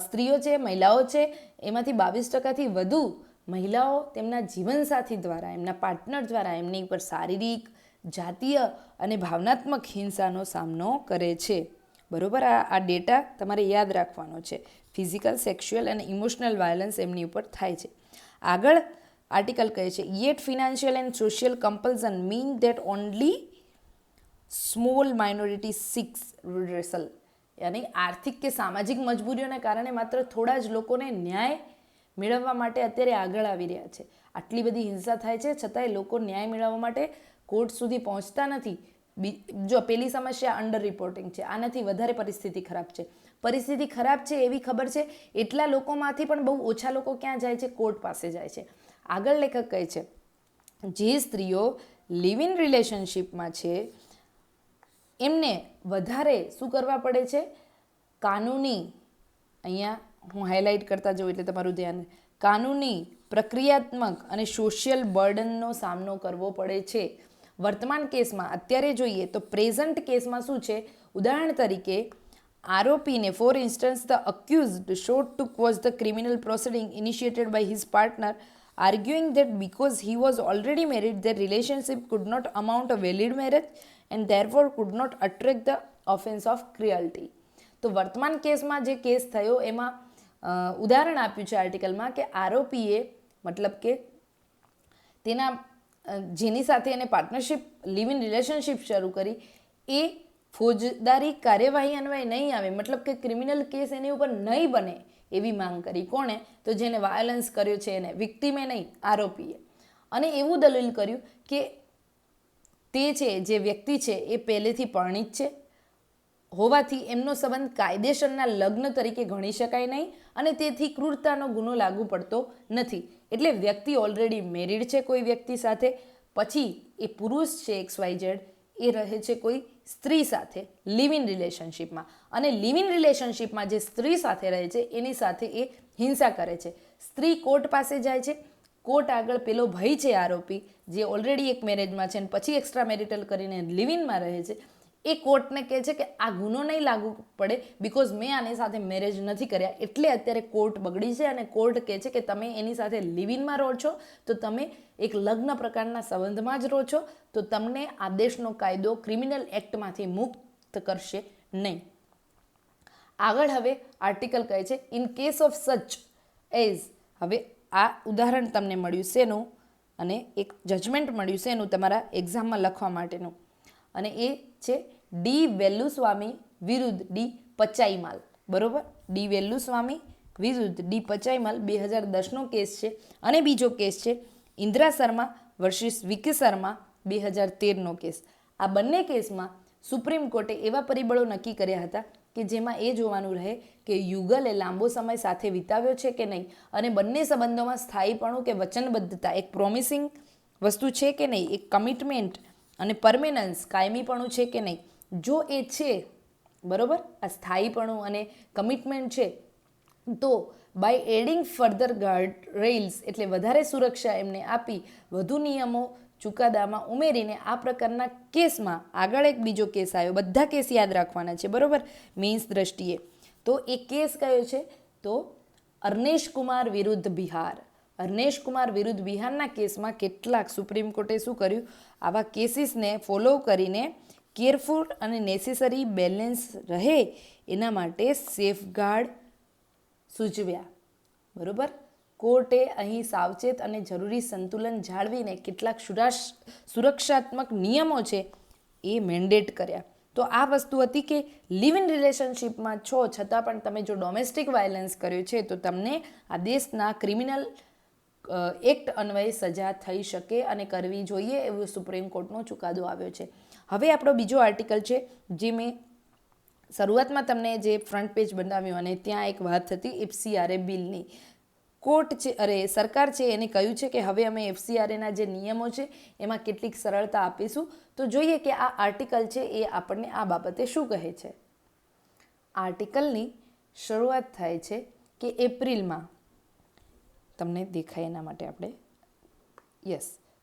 સ્ત્રીઓ છે, મહિલાઓ છે, એમાંથી 22%થી વધુ મહિલાઓ તેમના જીવનસાથી દ્વારા, એમના પાર્ટનર દ્વારા એમની ઉપર શારીરિક, જાતીય અને ભાવનાત્મક હિંસાનો સામનો કરે છે, બરોબર. આ ડેટા તમારે યાદ રાખવાનો છે. ફિઝિકલ, સેક્સ્યુઅલ અને ઇમોશનલ વાયોલન્સ એમની ઉપર થાય છે. આગળ આર્ટિકલ કહે છે yet financial and social compulsion mean that only small minority seeks redressal, યાની આર્થિક કે સામાજિક મજબૂરીઓને કારણે માત્ર થોડા જ લોકોને ન્યાય મેળવવા માટે અત્યારે આગળ આવી રહ્યા છે. આટલી બધી હિંસા થાય છે છતાંય લોકો ન્યાય મેળવવા માટે કોર્ટ સુધી પહોંચતા નથી. જો પેલી સમસ્યા અંડર રિપોર્ટિંગ છે, આનાથી વધારે પરિસ્થિતિ ખરાબ છે. પરિસ્થિતિ ખરાબ છે એવી ખબર છે, એટલા લોકોમાંથી પણ બહુ ઓછા લોકો ક્યાં જાય છે? કોર્ટ પાસે જાય છે. આગળ લેખક કહે છે, જે સ્ત્રીઓ લિવ ઇન રિલેશનશિપમાં છે એમને વધારે શું કરવા પડે છે? કાનૂની, અહીંયા હું હાઇલાઇટ કરતા જાઉં એટલે તમારું ધ્યાન, કાનૂની, પ્રક્રિયાત્મક અને સોશિયલ બર્ડનનો સામનો કરવો પડે છે. વર્તમાન કેસમાં અત્યારે જોઈએ તો પ્રેઝન્ટ કેસમાં શું છે? ઉદાહરણ તરીકે આરોપીને for instance the accused sought to quash the criminal proceeding initiated by his partner arguing that because he was already married, their relationship could not amount a valid marriage and therefore could not attract the offense of cruelty. તો વર્તમાન કેસમાં જે case થયો એમાં ઉદાહરણ આપ્યું છે આર્ટિકલમાં કે આરોપીએ મતલબ કે તેના જેની સાથે એને પાર્ટનરશિપ લિવ ઇન રિલેશનશિપ શરૂ કરી એ ફોજદારી કાર્યવાહી અન્વયે નહીં આવે, મતલબ કે ક્રિમિનલ કેસ એની ઉપર નહીં બને એવી માંગ કરી. કોણે? તો જેને વાયોલન્સ કર્યો છે એને, વિક્ટીમે નહીં, આરોપીએ. અને એવું દલીલ કર્યું કે તે છે જે વ્યક્તિ છે એ પહેલેથી પરણિત છે હોવાથી એમનો સંબંધ કાયદેસરના લગ્ન તરીકે ગણી શકાય નહીં અને તેથી ક્રૂરતાનો ગુનો લાગુ પડતો નથી. એટલે વ્યક્તિ ઓલરેડી મેરિડ છે કોઈ વ્યક્તિ સાથે, પછી એ પુરુષ છે XYZ એ રહે છે કોઈ સ્ત્રી સાથે લિવ ઇન રિલેશનશિપમાં, અને લિવ ઇન રિલેશનશિપમાં જે સ્ત્રી સાથે રહે છે એની સાથે એ હિંસા કરે છે. સ્ત્રી કોર્ટ પાસે જાય છે, કોર્ટ આગળ પેલો ભાઈ છે આરોપી જે ઓલરેડી એક મેરેજમાં છે અને પછી એક્સ્ટ્રા મેરિટલ કરીને લિવ ઇનમાં રહે છે, એ કોર્ટને કહે છે કે આ ગુનો નહીં લાગુ પડે બિકોઝ મેં આની સાથે મેરેજ નથી કર્યા, એટલે અત્યારે કોર્ટ બગડી છે અને કોર્ટ કહે છે કે તમે એની સાથે લિવ ઇનમાં રહો છો તો તમે એક લગ્ન પ્રકારના સંબંધમાં જ રહો છો, તો તમને આ દેશનો કાયદો ક્રિમિનલ એક્ટમાંથી મુક્ત કરશે નહીં. આગળ હવે આર્ટિકલ કહે છે in case of such as, હવે આ ઉદાહરણ તમને મળ્યું શેનું અને એક જજમેન્ટ મળ્યું શેનું તમારા એક્ઝામમાં લખવા માટેનું, અને એ છે ડી વેલ્લુસ્વામી વિરુદ્ધ ડી પચાઈમાલ. બરોબર, ડી વેલ્લુસ્વામી વિરુદ્ધ ડી પચાઈમાલ 2010નો કેસ છે. અને બીજો કેસ છે ઇન્દિરા શર્મા વર્સિસ વિકી શર્મા 2013નો કેસ. આ બંને કેસમાં સુપ્રીમ કોર્ટે એવા પરિબળો નક્કી કર્યા હતા કે જેમાં એ જોવાનું રહે કે યુગલે લાંબો સમય સાથે વિતાવ્યો છે કે નહીં, અને બંને સંબંધોમાં સ્થાયીપણું કે વચનબદ્ધતા, એક પ્રોમિસિંગ વસ્તુ છે કે નહીં, એક કમિટમેન્ટ અને પરમેનન્સ કાયમીપણું છે કે નહીં. જો એ છે, બરોબર, આ સ્થાયીપણું અને કમિટમેન્ટ છે, તો બાય એડિંગ ફર્ધર ગાર્ડ રેઇલ્સ એટલે વધારે સુરક્ષા એમને આપી, વધુ નિયમો ચુકાદામાં ઉમેરીને આ પ્રકારના કેસમાં, આગળ એક બીજો કેસ આવ્યો, બધા કેસ યાદ રાખવાના છે, બરોબર, મીન્સ દ્રષ્ટિએ. તો એ કેસ કયો છે? તો અર્નેશ કુમાર વિરુદ્ધ બિહાર. અર્નેશ કુમાર વિરુદ્ધ બિહારના કેસમાં કેટલાક સુપ્રીમ કોર્ટે શું કર્યું? આવા કેસીસને ફોલો કરીને કેરફુલ અને નેસેસરી બેલેન્સ રહે એના માટે સેફગાર્ડ સૂચવ્યા. બરોબર, કોર્ટે અહીં સાવચેત અને જરૂરી સંતુલન જાળવીને કેટલાક સુરક્ષાત્મક નિયમો છે એ મેન્ડેટ કર્યા. તો આ વસ્તુ હતી કે લિવ ઇન રિલેશનશિપમાં છો છતાં પણ તમે જો ડોમેસ્ટિક વાયલન્સ કર્યો છે તો તમને આ દેશના ક્રિમિનલ એક્ટ અન્વયે સજા થઈ શકે અને કરવી જોઈએ એવો સુપ્રીમ કોર્ટનો ચુકાદો આવ્યો છે. હવે આપણો બીજો આર્ટિકલ છે જે મેં શરૂઆતમાં તમને જે ફ્રન્ટ પેજ બનાવ્યું અને ત્યાં એક વાત હતી FCRA બિલની. કોર્ટ છે, સરકાર છે એને કહ્યું છે કે હવે અમે FCRAના જે નિયમો છે એમાં કેટલીક સરળતા આપીશું. તો જોઈએ કે આ આર્ટિકલ છે એ આપણને આ બાબતે શું કહે છે. આર્ટિકલની શરૂઆત થાય છે કે એપ્રિલમાં, તમને દેખાય એના માટે આપણે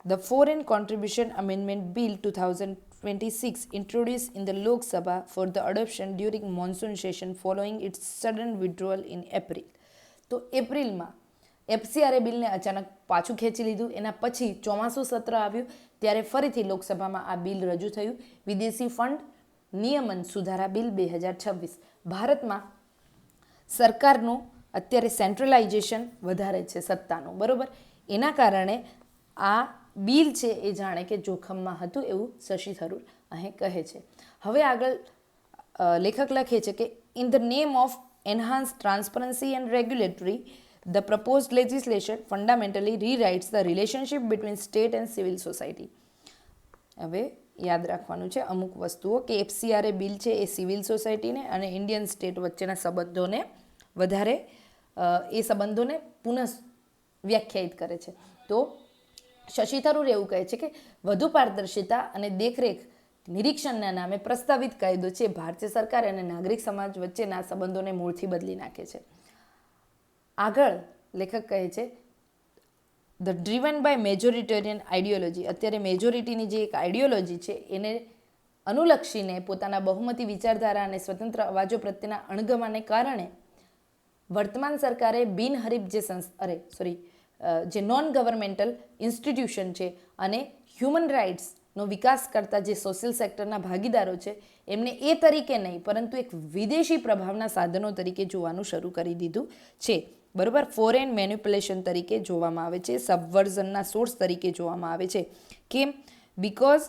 The Foreign Contribution Amendment Bill 2026 introduced in the Lok Sabha for the adoption during monsoon session following its sudden withdrawal in April. તો એપ્રિલમાં FCRA બિલને અચાનક પાછું ખેંચી લીધું. એના પછી ચોમાસું સત્ર આવ્યું ત્યારે ફરીથી લોકસભામાં આ બિલ રજૂ થયું. વિદેશી ફંડ નિયમન સુધારા બિલ 2026. ભારતમાં સરકારનું અત્યારે સેન્ટ્રલાઇઝેશન વધારે છે સત્તાનું, બરોબર, એના કારણે આ બિલ છે એ જાણે કે જોખમમાં હતું એવું શશી થરૂર અહીં કહે છે. હવે આગળ લેખક લખે છે કે in the name of enhanced transparency and regulatory, The proposed legislation fundamentally rewrites the relationship between state and civil society. હવે યાદ રાખવાનું છે અમુક વસ્તુઓ કે એફસીઆરએ બિલ છે એ સિવિલ સોસાયટીને અને ઇન્ડિયન સ્ટેટ વચ્ચેના સંબંધોને વધારે એ સંબંધોને પુનઃ વ્યાખ્યાયિત કરે છે. તો શશી થરૂર એવું કહે છે કે વધુ પારદર્શિતા અને દેખરેખ નિરીક્ષણના નામે પ્રસ્તાવિત કાયદો છે ભારતીય સરકાર અને નાગરિક સમાજ વચ્ચેના સંબંધોને મૂળથી બદલી નાખે છે. આગળ લેખક કહે છે ધ ડ્રીવન બાય મેજોરિટેરિયન આઈડિયોલોજી, અત્યારે મેજોરિટીની જે એક આઈડિયોલોજી છે એને અનુલક્ષીને પોતાના બહુમતી વિચારધારા અને સ્વતંત્ર અવાજો પ્રત્યેના અણગમાને કારણે વર્તમાન સરકારે બિનહરીફ જે નોન ગવર્મેન્ટલ ઇન્સ્ટિટ્યુશન છે અને હ્યુમન રાઇટ્સનો વિકાસ કરતા જે સોશિયલ સેક્ટરના ભાગીદારો છે એમને એ તરીકે નહીં પરંતુ એક વિદેશી પ્રભાવના સાધનો તરીકે જોવાનું શરૂ કરી દીધું છે. બરાબર, ફોરેન મેન્યુપ્યુલેશન તરીકે જોવામાં આવે છે, સબવર્ઝનના સોર્સ તરીકે જોવામાં આવે છે. કેમ? બિકોઝ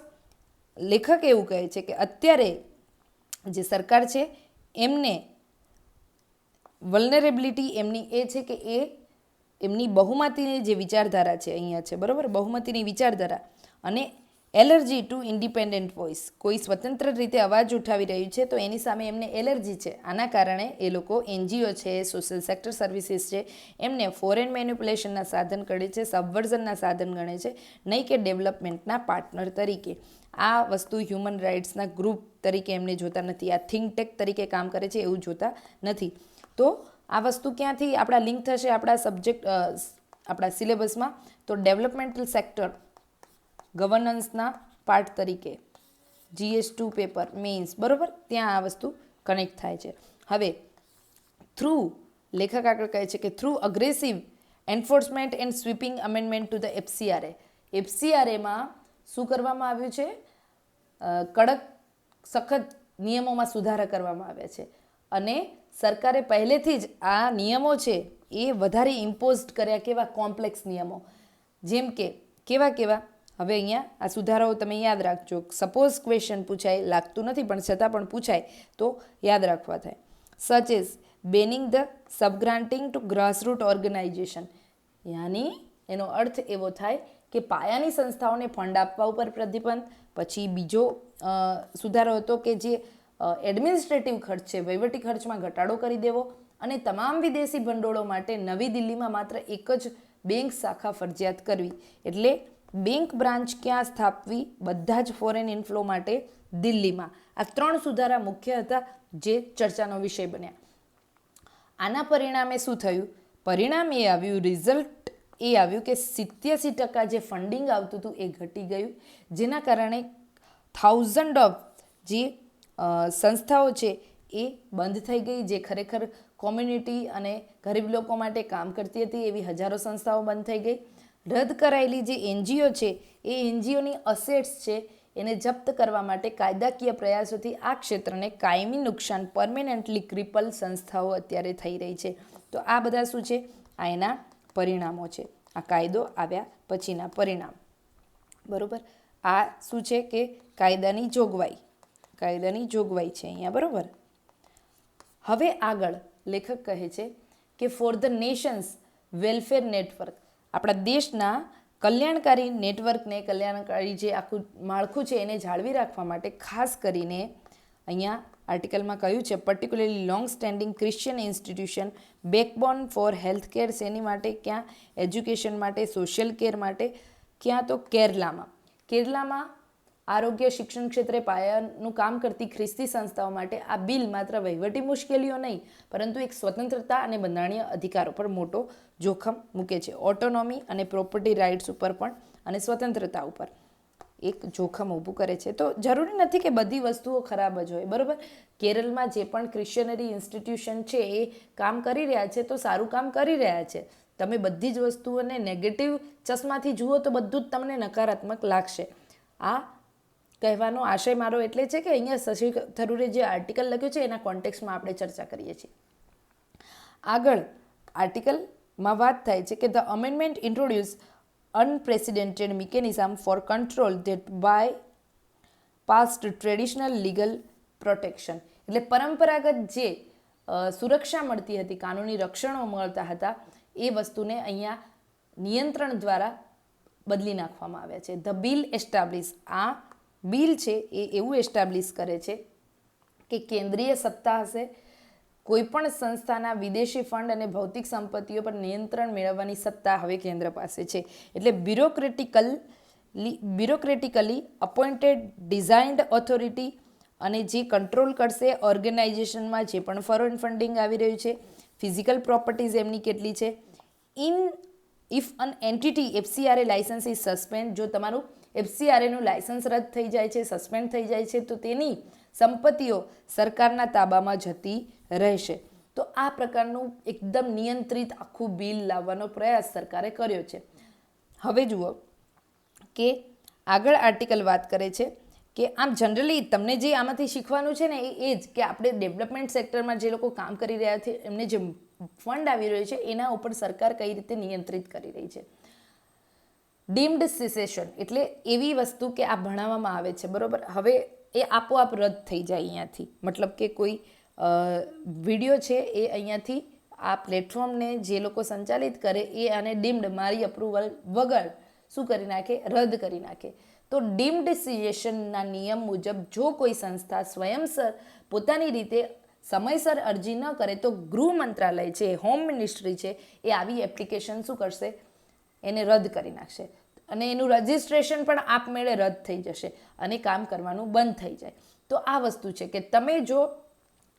લેખક એવું કહે છે કે અત્યારે જે સરકાર છે એમને વલ્નરેબિલિટી એમની એ છે કે એ એમની બહુમતીની જે વિચારધારા છે અહીંયા છે, બરાબર, બહુમતીની વિચારધારા અને એલર્જી ટુ ઇન્ડિપેન્ડન્ટ વોઇસ, કોઈ સ્વતંત્ર રીતે અવાજ ઉઠાવી રહ્યું છે તો એની સામે એમને એલર્જી છે. આના કારણે એ લોકો એનજીઓ છે, સોશિયલ સેક્ટર સર્વિસીસ છે, એમને ફોરેન મેન્યુપ્યુલેશનના સાધન ગણે છે, સબવર્ઝનના સાધન ગણે છે, નહીં કે ડેવલપમેન્ટના પાર્ટનર તરીકે. આ વસ્તુ હ્યુમન રાઇટ્સના ગ્રુપ તરીકે એમને જોતા નથી, આ થિંક ટેક તરીકે કામ કરે છે એવું જોતા નથી. તો આ વસ્તુ ક્યાંથી આપણા લિંક થશે આપણા સબ્જેક્ટ આપણા સિલેબસમાં? તો ડેવલપમેન્ટલ સેક્ટર ગવર્નન્સના પાર્ટ તરીકે GS2 પેપર મેઇન્સ, બરાબર, ત્યાં આ વસ્તુ કનેક્ટ થાય છે. હવે લેખક આગળ કહે છે કે through aggressive enforcement and sweeping amendment to the FCRA, એફસીઆરએમાં શું કરવામાં આવ્યું છે? કડક સખત નિયમોમાં સુધારા કરવામાં આવ્યા છે અને સરકારે પહેલેથી જ આ નિયમો છે એ વધારે ઇમ્પોઝડ કર્યા. કેવા? કોમ્પ્લેક્સ નિયમો. જેમ કે કેવા? હવે અહીંયા આ સુધારાઓ તમે યાદ રાખજો. સપોઝ ક્વેશ્ચન પૂછાય, લાગતું નથી પણ છતાં પણ પૂછાય તો યાદ રાખવા થાય. Such is banning the subgranting to grassroot organisation, યાની એનો અર્થ એવો થાય કે પાયાની સંસ્થાઓને ફંડ આપવા ઉપર પ્રતિબંધ. પછી બીજો સુધારો હતો કે જે એડમિનિસ્ટ્રેટિવ ખર્ચ છે, વહીવટી ખર્ચમાં ઘટાડો કરી દેવો અને તમામ વિદેશી ભંડોળો માટે નવી દિલ્હીમાં માત્ર એક જ બેંક શાખા ફરજિયાત કરવી. એટલે બેંક બ્રાન્ચ ક્યાં સ્થાપવી? બધા જ ફોરેન ઇન્ફ્લો માટે દિલ્હીમાં. આ 3 સુધારા મુખ્ય હતા જે ચર્ચાનો વિષય બન્યા. આના પરિણામે શું થયું? પરિણામ એ આવ્યું, રિઝલ્ટ એ આવ્યું કે 87% જે ફંડિંગ આવતું હતું એ ઘટી ગયું, જેના કારણે થાઉઝન્ડ ઓફ જે સંસ્થાઓ છે એ બંધ થઈ ગઈ. જે ખરેખર કોમ્યુનિટી અને ગરીબ લોકો માટે કામ કરતી હતી એવી હજારો સંસ્થાઓ બંધ થઈ ગઈ. રદ કરાયેલી જે એનજીઓ છે એ એનજીઓની અસેટ્સ છે એને જપ્ત કરવા માટે કાયદાકીય પ્રયાસોથી આ ક્ષેત્રને કાયમી નુકસાન પરમેનન્ટલી ક્રિપલ સંસ્થાઓ અત્યારે થઈ રહી છે. તો આ બધા શું છે? આ એના પરિણામો છે. આ કાયદો આવ્યા પછીના પરિણામ, બરાબર. આ શું છે કે કાયદાની જોગવાઈ છે અહીંયા, બરાબર. હવે આગળ લેખક કહે છે કે for the Nations welfare network, આપણા દેશના કલ્યાણકારી નેટવર્કને, કલ્યાણકારી જે આખું માળખું છે એને જાળવી રાખવા માટે ખાસ કરીને અહીંયા આર્ટિકલમાં કહ્યું છે particularly long standing Christian institution backbone for health care, શેની માટે? ક્યાં? એજ્યુકેશન માટે, સોશિયલ કેર માટે. ક્યાં? તો કેરલામાં આરોગ્ય શિક્ષણ ક્ષેત્રે પાયાનું કામ કરતી ખ્રિસ્તી સંસ્થાઓ માટે આ બિલ માત્ર વહીવટી મુશ્કેલીઓ નહીં પરંતુ એક સ્વતંત્રતા અને બંધારણીય અધિકારો પર મોટો જોખમ મૂકે છે. ઓટોનોમી અને પ્રોપર્ટી રાઇટ્સ ઉપર પણ અને સ્વતંત્રતા ઉપર એક જોખમ ઊભું કરે છે. તો જરૂરી નથી કે બધી વસ્તુઓ ખરાબ જ હોય, બરાબર. કેરળમાં જે પણ ક્રિશ્ચનરી ઇન્સ્ટિટ્યુશન છે એ કામ કરી રહ્યા છે તો સારું કામ કરી રહ્યા છે. તમે બધી જ વસ્તુઓને નેગેટિવ ચશ્માથી જુઓ તો બધું જ તમને નકારાત્મક લાગશે. આ કહેવાનો આશય મારો એટલે છે કે અહીંયા શશી થરૂરે જે આર્ટિકલ લખ્યું છે એના કોન્ટેક્સ્ટમાં આપણે ચર્ચા કરીએ છીએ. આગળ આર્ટિકલમાં વાત થાય છે કે the amendment introduce unprecedented mechanism for control that by past traditional legal protection, એટલે પરંપરાગત જે સુરક્ષા મળતી હતી, કાનૂની રક્ષણો મળતા હતા એ વસ્તુને અહીંયા નિયંત્રણ દ્વારા બદલી નાખવામાં આવ્યા છે. ધ બિલ એસ્ટાબ્લિશ, આ બિલ છે એ એવું એસ્ટાબ્લિશ કરે છે કે કેન્દ્રીય સત્તા હશે, કોઈપણ સંસ્થાના વિદેશી ફંડ અને ભૌતિક સંપત્તિઓ પર નિયંત્રણ મેળવવાની સત્તા હવે કેન્દ્ર પાસે છે. એટલે બ્યુરોક્રેટિકલી અપોઇન્ટેડ ડિઝાઇન્ડ ઓથોરિટી અને જે કંટ્રોલ કરશે ઓર્ગેનાઇઝેશનમાં જે પણ ફોરેન ફંડિંગ આવી રહ્યું છે, ફિઝિકલ પ્રોપર્ટીઝ એમની કેટલી છે. If an entity FCRA licence is suspend, જો તમારું FCRAનું લાઇસન્સ રદ થઈ જાય છે, સસ્પેન્ડ થઈ જાય છે, તો તેની સંપત્તિઓ સરકારના તાબામાં જતી રહેશે. તો આ પ્રકારનું એકદમ નિયંત્રિત આખું બિલ લાવવાનો પ્રયાસ સરકારે કર્યો છે. હવે જુઓ કે આગળ આર્ટિકલ વાત કરે છે કે આમ જનરલી તમને જે આમાંથી શીખવાનું છે ને એ જ કે આપણે ડેવલપમેન્ટ સેક્ટરમાં જે લોકો કામ કરી રહ્યા છે એમને જે ફંડ આવી રહ્યો છે એના ઉપર સરકાર કઈ રીતે નિયંત્રિત કરી રહી છે. ડીમ્ડ સેસેશન એટલે એવી વસ્તુ કે આ ભણાવવામાં આવે છે, બરાબર. હવે એ આપોઆપ રદ થઈ જાય અહીંયાથી, મતલબ કે કોઈ વિડીયો છે એ અહીંયાથી આ પ્લેટફોર્મને જે લોકો સંચાલિત કરે એ આને ડીમ્ડ મારી અપ્રુવલ વગર શું કરી નાખે, રદ કરી નાખે. તો ડીમ્ડ સેસેશનના નિયમ મુજબ જો કોઈ સંસ્થા સ્વયંસર પોતાની રીતે સમયસર અરજી ન કરે તો ગૃહ મંત્રાલય છે, હોમ મિનિસ્ટ્રી છે, એ આવી એપ્લિકેશન શું કરશે, એને રદ કરી નાખશે અને એનું રજિસ્ટ્રેશન પણ આપમેળે રદ થઈ જશે અને કામ કરવાનું બંધ થઈ જાય. તો આ વસ્તુ છે કે તમે જો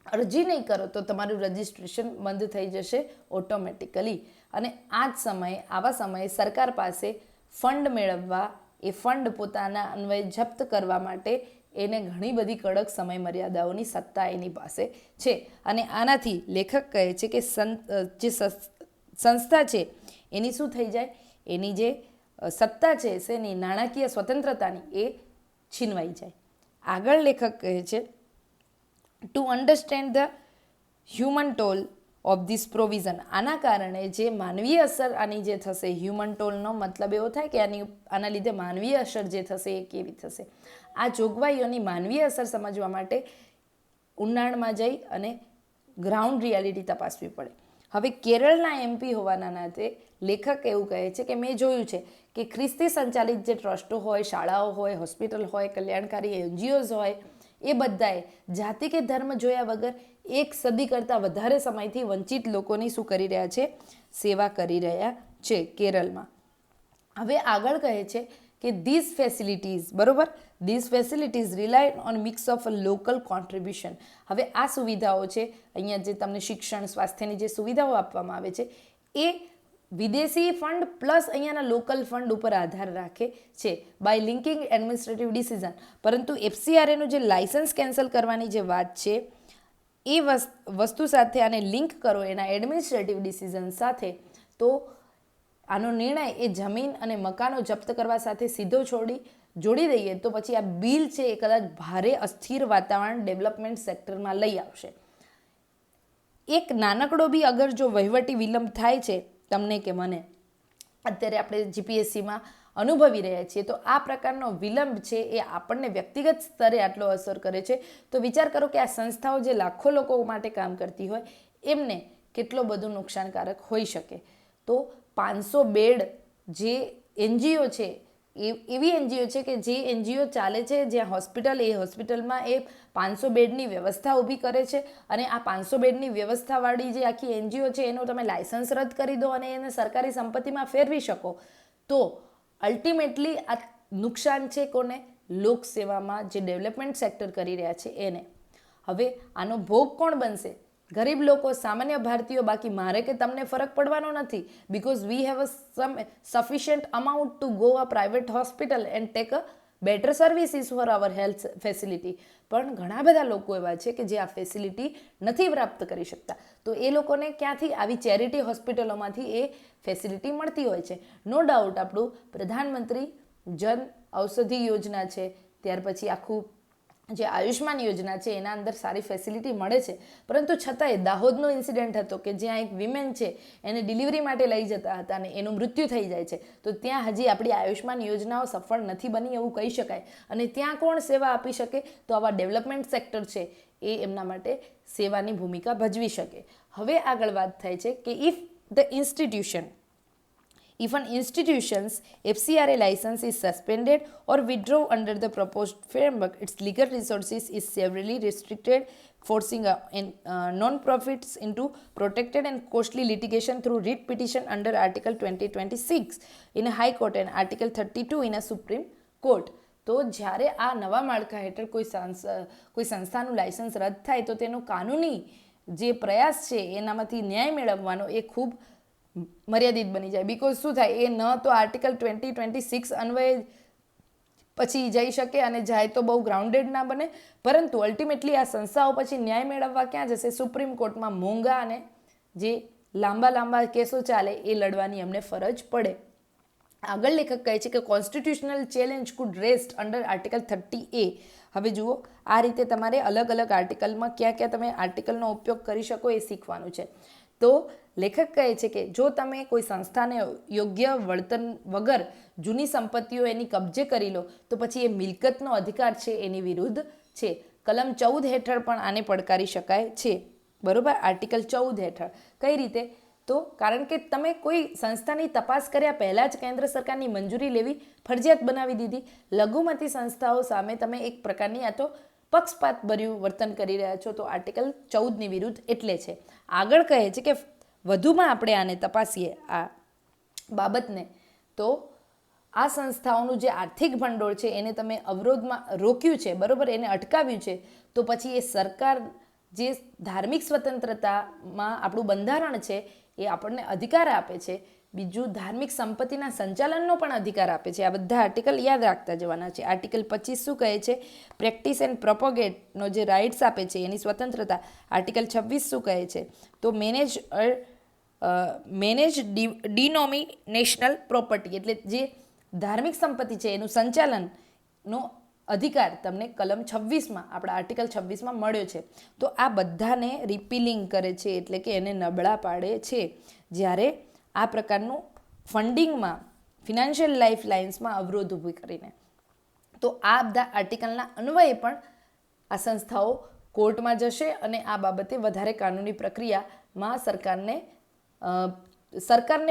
અરજી નહીં કરો તો તમારું રજિસ્ટ્રેશન બંધ થઈ જશે ઓટોમેટિકલી. અને આ જ સમયે આવા સમયે સરકાર પાસે ફંડ મેળવવા, એ ફંડ પોતાના અન્વયે જપ્ત કરવા માટે એને ઘણી બધી કડક સમય મર્યાદાઓની સત્તા એની પાસે છે. અને આનાથી લેખક કહે છે કે જે સંસ્થા છે એની શું થઈ જાય, એની જે સત્તા છે એની નાણાકીય સ્વતંત્રતાની એ છીનવાઈ જાય. આગળ લેખક કહે છે to understand the human toll of this provision, આના કારણે જે માનવીય અસર આની જે થશે, હ્યુમન ટોલનો મતલબ એવો થાય કે આના લીધે માનવીય અસર જે થશે એ કેવી થશે. આ જોગવાઈઓની માનવીય અસર સમજવા માટે ઊંડાણમાં જઈ અને ગ્રાઉન્ડ રિયાલિટી તપાસવી પડે. હવે કેરળના MP હોવાના નાતે લેખક એવું કહે છે કે મેં જોયું છે કે ખ્રિસ્તી સંચાલિત જે ટ્રસ્ટો હોય, શાળાઓ હોય, હોસ્પિટલ હોય, કલ્યાણકારી NGOs હોય, એ બધાએ જાતિ કે ધર્મ જોયા વગર 1 સદી કરતાં વધારે સમયથી વંચિત લોકોની શું કરી રહ્યા છે, સેવા કરી રહ્યા છે કેરળમાં. હવે આગળ કહે છે કે ધીસ ફેસિલિટીઝ, બરોબર, this facilities rely on mix of local contribution. હવે આ સુવિધાઓ છે અહીંયા જે તમને શિક્ષણ, સ્વાસ્થ્યની જે સુવિધાઓ આપવામાં આવે છે એ વિદેશી ફંડ પ્લસ અહીંયાના લોકલ ફંડ ઉપર આધાર રાખે છે બાય લિંકિંગ એડમિનિસ્ટ્રેટિવ ડિસિઝન. પરંતુ FCRAનું જે લાઇસન્સ કેન્સલ કરવાની જે વાત છે એ વસ્તુ સાથે આને લિંક કરો એના એડમિનિસ્ટ્રેટિવ ડિસિઝન સાથે, તો આનો નિર્ણય એ જમીન અને મકાનો જપ્ત કરવા સાથે સીધો જોડી દઈએ તો પછી આ બિલ છે એ કદાચ ભારે અસ્થિર વાતાવરણ ડેવલપમેન્ટ સેક્ટરમાં લઈ આવશે. એક નાનકડો બી અગર જો વહીવટી વિલંબ થાય છે તમને કે મને, અત્યારે આપણે GPSCમાં અનુભવી રહ્યા છીએ, તો આ પ્રકારનો વિલંબ છે એ આપણને વ્યક્તિગત સ્તરે આટલો અસર કરે છે. તો વિચાર કરો કે આ સંસ્થાઓ જે લાખો લોકો માટે કામ કરતી હોય એમને કેટલો બધું નુકસાનકારક હોઈ શકે. તો 500 બેડ જે NGO છે એવી NGO છે કે જે NGO ચાલે છે જ્યાં હોસ્પિટલ, એ હોસ્પિટલમાં એ 500 બેડની વ્યવસ્થા ઊભી કરે છે અને આ 500 બેડની વ્યવસ્થાવાળી જે આખી NGO છે એનું તમે લાઇસન્સ રદ કરી દો અને એને સરકારી સંપત્તિમાં ફેરવી શકો, તો અલ્ટિમેટલી આ નુકસાન છે કોને, લોકસેવામાં જે ડેવલપમેન્ટ સેક્ટર કરી રહ્યા છે એને. હવે આનો ભોગ કોણ બનશે, ગરીબ લોકો, સામાન્ય ભારતીયો. બાકી મારે કે તમને ફરક પડવાનો નથી, because we have some sufficient amount to go a private hospital and take a better services for our health facility. પણ ઘણા બધા લોકો એવા છે કે જે આ ફેસિલિટી નથી પ્રાપ્ત કરી શકતા, તો એ લોકોને ક્યાંથી આવી ચેરિટી હોસ્પિટલોમાંથી એ ફેસિલિટી મળતી હોય છે. નો ડાઉટ આપણું પ્રધાનમંત્રી જન ઔષધિ યોજના છે, ત્યાર પછી આખું જે આયુષ્માન યોજના છે એના અંદર સારી ફેસિલિટી મળે છે, પરંતુ છતાંય દાહોદનો ઇન્સિડન્ટ હતો કે જ્યાં એક વિમેન છે એને ડિલિવરી માટે લઈ જતા હતા અને એનું મૃત્યુ થઈ જાય છે, તો ત્યાં હજી આપણી આયુષ્માન યોજનાઓ સફળ નથી બની એવું કહી શકાય. અને ત્યાં કોણ સેવા આપી શકે, તો આવા ડેવલપમેન્ટ સેક્ટર છે એ એમના માટે સેવાની ભૂમિકા ભજવી શકે. હવે આગળ વાત થાય છે કે if the institution. If an institution's FCRA license is suspended or withdrawn under the proposed framework, its legal resources is severely restricted, forcing non-profits into protected and costly litigation through writ petition under Article 2026 in a High Court and Article 32 in a Supreme Court. તો જ્યારે આ નવા માળખા હેઠળ કોઈ સંસ્થાનું licence રદ થાય તો તેનો કાનૂની જે પ્રયાસ છે એનામાંથી ન્યાય મેળવવાનો એ ખૂબ મર્યાદિત બની જાય. બિકોઝ શું થાય, એ ન તો આર્ટિકલ 2026 અન્વયે પછી જઈ શકે અને જાય તો બહુ ગ્રાઉન્ડેડ ના બને, પરંતુ અલ્ટિમેટલી આ સંસ્થાઓ પછી ન્યાય મેળવવા ક્યાં જશે? સુપ્રીમ કોર્ટમાં મોંઘા અને જે લાંબા કેસો ચાલે એ લડવાની એમને ફરજ પડે. આગળ લેખક કહે છે કે constitutional challenge food rest under article 30A. હવે જુઓ, આ રીતે તમારે અલગ અલગ આર્ટિકલમાં ક્યાં તમે આર્ટિકલનો ઉપયોગ કરી શકો એ શીખવાનું છે. તો લેખક કહે છે કે જો તમે કોઈ સંસ્થાને યોગ્ય વળતર વગર જૂની સંપત્તિઓ એની કબજે કરી લો તો પછી એ મિલકતનો અધિકાર છે એની વિરુદ્ધ છે. કલમ 14 હેઠળ પણ આને પડકારી શકાય છે. બરોબર, આર્ટિકલ 14 હેઠળ. કઈ રીતે? તો કારણ કે તમે કોઈ સંસ્થાની તપાસ કર્યા પહેલાં જ કેન્દ્ર સરકારની મંજૂરી લેવી ફરજિયાત બનાવી દીધી. લઘુમતી સંસ્થાઓ સામે તમે એક પ્રકારની આ તો પક્ષપાતભર્યું વર્તન કરી રહ્યા છો, તો આર્ટિકલ 14ની વિરુદ્ધ એટલે છે. આગળ કહે છે કે વધુમાં આપણે આને તપાસીએ આ બાબતને, તો આ સંસ્થાઓનું જે આર્થિક ભંડોળ છે એને તમે અવરોધમાં રોક્યું છે, બરાબર, એને અટકાવ્યું છે, તો પછી એ સરકાર જે ધાર્મિક સ્વતંત્રતામાં આપણું બંધારણ છે એ આપણને અધિકાર આપે છે. બીજું, ધાર્મિક સંપત્તિના સંચાલનનો પણ અધિકાર આપે છે. આ બધા આર્ટિકલ યાદ રાખતા જવાના છે. આર્ટિકલ 25 શું કહે છે? પ્રેક્ટિસ એન્ડ પ્રોપોગેટનો જે રાઇટ્સ આપે છે એની સ્વતંત્રતા. આર્ટિકલ 26 શું કહે છે? તો મેનેજ ડિનોમિનેશનલ પ્રોપર્ટી, એટલે જે ધાર્મિક સંપત્તિ છે એનું સંચાલનનો અધિકાર તમને કલમ 26માં, આપણા આર્ટિકલ 26માં મળ્યો છે. તો આ બધાને રિપીલિંગ કરે છે, એટલે કે એને નબળા પાડે છે. જ્યારે આ પ્રકારનું ફંડિંગમાં, ફિનાન્શિયલ લાઇફ લાઇન્સમાં અવરોધ ઊભી કરીને. તો આ બધા આર્ટિકલના અન્વયે પણ આ સંસ્થાઓ કોર્ટમાં જશે અને આ બાબતે વધારે કાનૂની પ્રક્રિયામાં સરકારને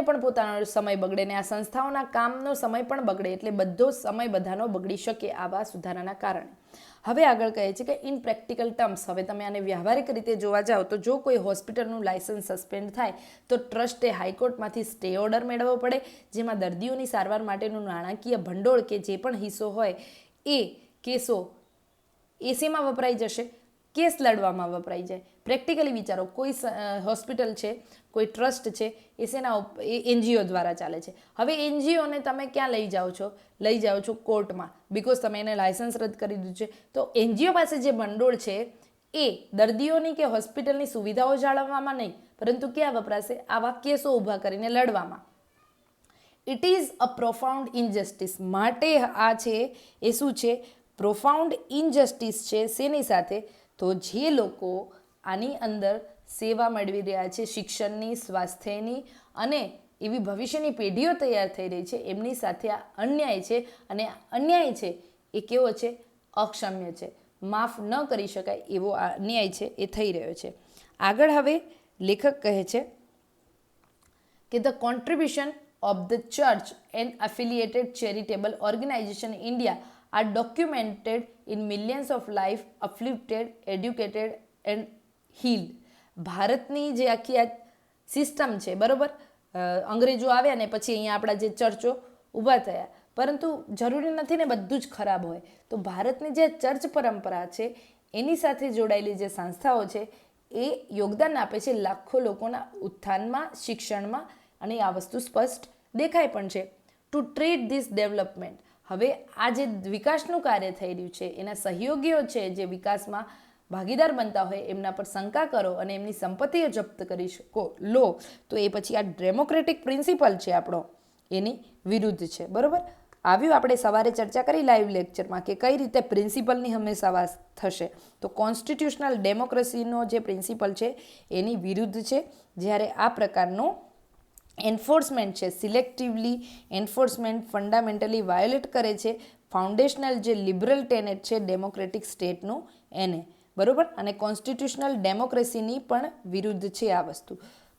પણ પોતાનો સમય બગડે ને આ સંસ્થાઓના કામનો સમય પણ બગડે, એટલે બધો સમય બધાનો બગડી શકે આવા સુધારાના કારણે. હવે આગળ કહે છે કે ઇન પ્રેક્ટિકલ ટર્મ્સ, હવે તમે આને વ્યવહારિક રીતે જોવા જાઓ તો જો કોઈ હોસ્પિટલનું લાયસન્સ સસ્પેન્ડ થાય તો ટ્રસ્ટે હાઈકોર્ટમાંથી સ્ટે ઓર્ડર મેળવવો પડે, જેમાં દર્દીઓની સારવાર માટેનું નાણાકીય ભંડોળ કે જે પણ હિસ્સો હોય એ કેસો એસીમાં વપરાઈ જશે, કેસ લડવામાં વપરાઈ જાય. પ્રેક્ટિકલી વિચારો, કોઈ હોસ્પિટલ છે, કોઈ ટ્રસ્ટ છે, એ એનજીઓ દ્વારા ચાલે છે. હવે એનજીઓને તમે ક્યાં લઈ જાઓ છો કોર્ટમાં, બિકોઝ તમે એને લાયસન્સ રદ કરી દીધું છે. તો એનજીઓ પાસે જે ભંડોળ છે એ દર્દીઓની કે હોસ્પિટલની સુવિધાઓ જાળવવામાં નહીં, પરંતુ ક્યાં વપરાશે? આવા કેસો ઊભા કરીને લડવામાં. It is a profound injustice. માટે આ છે એ શું છે? પ્રોફાઉન્ડ ઇનજસ્ટિસ છે. શેની સાથે? તો જે લોકો આની અંદર સેવા મેળવી રહ્યા છે, શિક્ષણની, સ્વાસ્થ્યની અને એવી ભવિષ્યની પેઢીઓ તૈયાર થઈ રહી છે, એમની સાથે આ અન્યાય છે. અને આ અન્યાય છે એ કેવો છે? અક્ષમ્ય છે, માફ ન કરી શકાય એવો આ અન્યાય છે એ થઈ રહ્યો છે. આગળ હવે લેખક કહે છે કે the contribution of the church and affiliated charitable organisation in India are documented in millions of life afflicted, educated and healed. ભારતની જે આખી આ સિસ્ટમ છે, બરાબર, અંગ્રેજો આવ્યા ને પછી અહીંયા આપણા જે ચર્ચો ઊભા થયા, પરંતુ જરૂરી નથી ને બધું જ ખરાબ હોય. તો ભારતની જે ચર્ચ પરંપરા છે એની સાથે જોડાયેલી જે સંસ્થાઓ છે એ યોગદાન આપે છે લાખો લોકોના ઉત્થાનમાં, શિક્ષણમાં, અને આ વસ્તુ સ્પષ્ટ દેખાય પણ છે. ટુ ટ્રીટ ધીસ ડેવલપમેન્ટ, હવે આ જે વિકાસનું કાર્ય થઈ રહ્યું છે એના સહયોગીઓ છે જે વિકાસમાં ભાગીદાર બનતા હોય એમના પર શંકા કરો અને એમની સંપત્તિઓ જપ્ત કરી શકો લો, તો એ પછી આ ડેમોક્રેટિક પ્રિન્સિપલ છે આપણો એની વિરુદ્ધ છે. બરાબર, આવ્યું આપણે સવારે ચર્ચા કરી લાઈવ લેક્ચરમાં કે કઈ રીતે પ્રિન્સિપલની હંમેશા વાત થશે. તો કોન્સ્ટિટ્યુશનલ ડેમોક્રેસીનો જે પ્રિન્સિપલ છે એની વિરુદ્ધ છે. જ્યારે આ પ્રકારનો એન્ફોર્સમેન્ટ છે, સિલેક્ટિવલી એન્ફોર્સમેન્ટ ફંડામેન્ટલી વાયોલેટ કરે છે ફાઉન્ડેશનલ જે લિબરલ ટેનેટ છે ડેમોક્રેટિક સ્ટેટનું એને. બરાબર, અને કોન્સ્ટિટ્યુશનલ ડેમોક્રેસીની પણ વિરુદ્ધ છે આ વસ્તુ.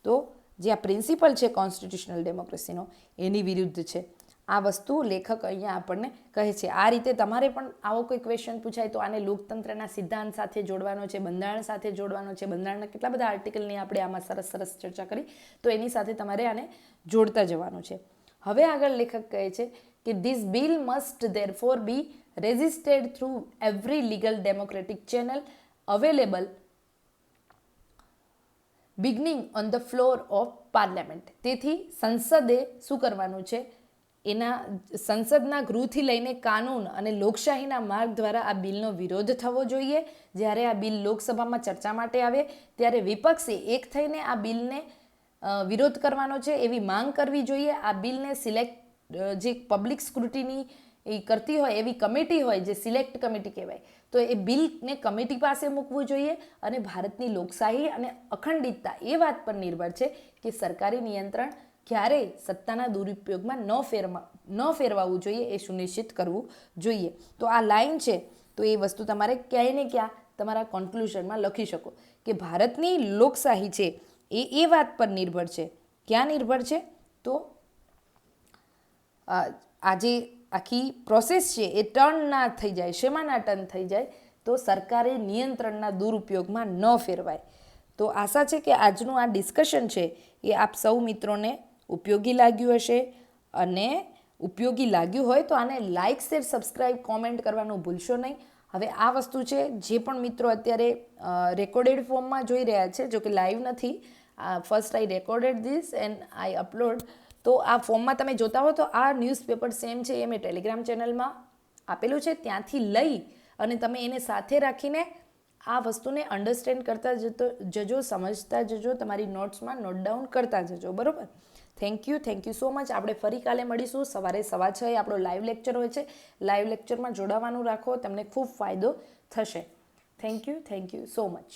તો જે આ પ્રિન્સિપલ છે કોન્સ્ટિટ્યુશનલ ડેમોક્રેસીનો એની વિરુદ્ધ છે. આ વસ્તુ લેખક અહીંયા આપણને કહે છે. આ રીતે તમારે પણ આવો કોઈ ક્વેશ્ચન પૂછાય તો આને લોકતંત્રના સિદ્ધાંત સાથે જોડવાનો છે, બંધારણ સાથે જોડવાનો છે. બંધારણના કેટલા બધા આર્ટિકલની આપણે આમાં સરસ સરસ ચર્ચા કરી, તો એની સાથે તમારે આને જોડતા જવાનું છે. હવે આગળ લેખક કહે છે કે this bill must therefore be resisted through every legal democratic channel available beginning on the floor of parliament. તેથી સંસદે શું કરવાનું છે, એના સંસદના ગૃહથી લઈને કાનૂન અને લોકશાહીના માર્ગ દ્વારા આ બિલનો વિરોધ થવો જોઈએ. જ્યારે આ બિલ લોકસભામાં ચર્ચા માટે આવે ત્યારે વિપક્ષે એક થઈને આ બિલને વિરોધ કરવાનો છે એવી માંગ કરવી જોઈએ. આ બિલને જે પબ્લિક સ્ક્રુટિની કરતી હોય એવી કમિટી હોય, જે સિલેક્ટ કમિટી કહેવાય, તો એ બિલને કમિટી પાસે મૂકવું જોઈએ. અને ભારતની લોકશાહી અને અખંડિતતા એ વાત પર નિર્ભર છે કે સરકારી નિયંત્રણ ક્યારેય સત્તાના દુરુપયોગમાં ન ફેરવાવું જોઈએ, એ સુનિશ્ચિત કરવું જોઈએ. તો આ લાઈન છે, તો એ વસ્તુ તમારે ક્યાંય ને ક્યાં તમારા કોન્ક્લુઝનમાં લખી શકો કે ભારતની લોકશાહી છે એ વાત પર નિર્ભર છે. ક્યાં નિર્ભર છે? તો આજે આખી પ્રોસેસ છે એ ટર્ન ના થઈ જાય. શેમાં ના ટર્ન થઈ જાય? તો સરકારી નિયંત્રણના દુરુપયોગમાં ન ફેરવાય. તો આશા છે કે આજનું આ ડિસ્કશન છે એ આપ સૌ મિત્રોને ઉપયોગી લાગ્યું હશે. અને ઉપયોગી લાગ્યું હોય તો આને લાઇક, શેર, સબસ્ક્રાઈબ, કોમેન્ટ કરવાનું ભૂલશો નહીં. હવે આ વસ્તુ છે, જે પણ મિત્રો અત્યારે રેકોર્ડેડ ફોર્મમાં જોઈ રહ્યા છે, જો કે લાઈવ નથી, first I recorded this and I upload, તો આ ફોર્મમાં તમે જોતા હો તો આ ન્યૂઝપેપર સેમ છે એ મેં ટેલિગ્રામ ચેનલમાં આપેલું છે. ત્યાંથી લઈ અને તમે એને સાથે રાખીને આ વસ્તુને અન્ડરસ્ટેન્ડ કરતા જજો, સમજતા જજો, તમારી નોટ્સમાં નોટ ડાઉન કરતા જજો. બરાબર? Thank you so much. આપણે ફરી કાલે મળીશું. સવારે 6:15 આપણો લાઈવ લેક્ચર હોય છે. લાઈવ લેક્ચરમાં જોડાવાનું રાખો, તમને ખૂબ ફાયદો થશે. Thank you so much.